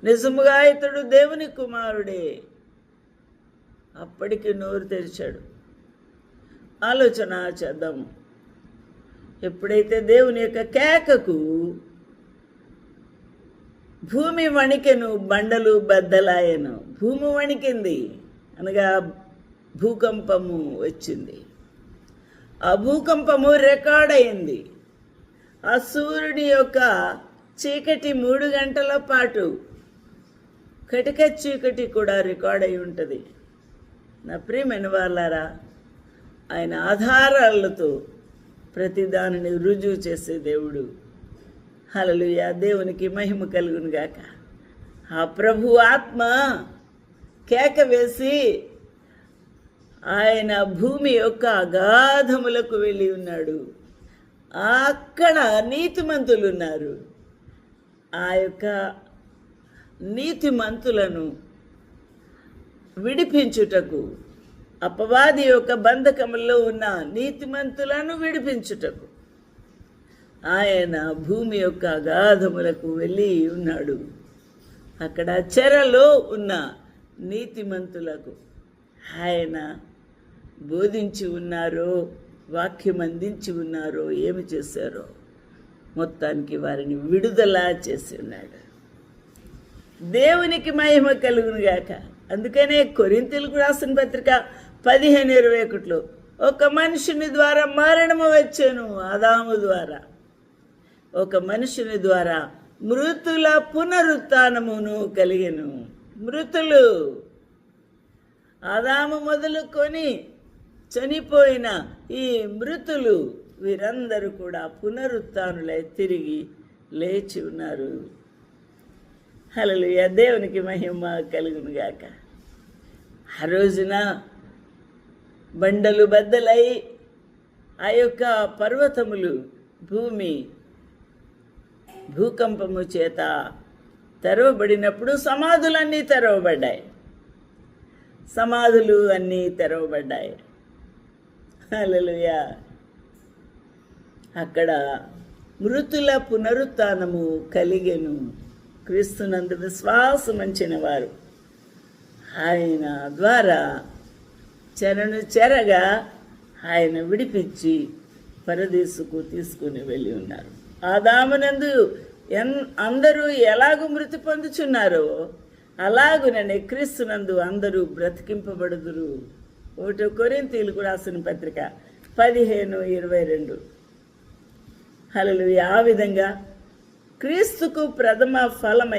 నిజముగా ఇతడు దేవుని కుమారుడే. అప్పటికి నోరు తెరిచాడు. ఆలోచన చేద్దాము. ఎప్పుడైతే దేవుని యొక్క కేకకు భూమి వణికెను, బండలు బద్దలాయను. భూమి వణికింది అనగా భూకంపము వచ్చింది. ఆ భూకంపము రికార్డ్ అయింది. ఆ సూర్యుని యొక్క చీకటి 3 గంటల పాటు కటిక చీకటి కూడా రికార్డ్ అయి ఉంటుంది. నా ప్రియమైన వాళ్ళారా, ఆయన ఆధారాలతో ప్రతి దానిని రుజువు చేసే దేవుడు. హల్లెలూయా, దేవునికి మహిమ కలుగును గాక. ఆ ప్రభు ఆత్మ కేక వేసి ఆయన భూమి యొక్క అగాధములకు వెళ్ళి ఉన్నాడు. అక్కడ నీతిమంతులు ఉన్నారు. ఆ యొక్క నీతిమంతులను విడిపించుటకు, అపవాది యొక్క బంధకములో ఉన్న నీతిమంతులను విడిపించుటకు ఆయన భూమి యొక్క అగాధములకు వెళ్ళి ఉన్నాడు. అక్కడ చెరలో ఉన్న నీతిమంతులకు ఆయన బోధించి ఉన్నారో, వాక్యం అందించి ఉన్నారో, ఏమి చేశారో మొత్తానికి వారిని విడుదల చేసి ఉన్నాడు. దేవునికి మహిమ కలుగును గాక. అందుకనే కొరింథీయులకు రాసిన పత్రిక 15:21 ఒక మనుషుని ద్వారా మరణము వచ్చెను, ఆదాము ద్వారా. ఒక మనుషుని ద్వారా మృతుల పునరుత్థానమును కలిగెను. మృతులు ఆదాము మొదలుకొని చనిపోయిన ఈ మృతులు వీరందరూ కూడా పునరుత్థానులై తిరిగి లేచి ఉన్నారు. హల్లెలూయా, దేవునికి మహిమ కలుగును గాక. ఆ రోజున బండలు బద్దలై ఆ యొక్క పర్వతములు, భూమి భూకంపము చేత తెరవబడినప్పుడు సమాధులన్నీ తెరవబడ్డాయి. సమాధులు అన్నీ తెరవబడ్డాయి. హల్లెలూయా. అక్కడ మృతుల పునరుత్థానము కలిగెను. క్రీస్తునందు విశ్వాసముంచిన వారు ఆయన ద్వారా చెరను చెరగా ఆయన విడిపించి పరదేశుకు తీసుకుని వెళ్ళి ఉన్నారు. ఆదామునందు అందరూ ఎలాగూ మృతి పొందుచున్నారో అలాగుననే క్రీస్తునందు అందరూ బ్రతికింపబడుదురు. 1 కొరింథీయులకు రాసిన పత్రిక 15:22. హల్లెలూయా. ఆ విధంగా క్రీస్తుకు ప్రథమ ఫలమై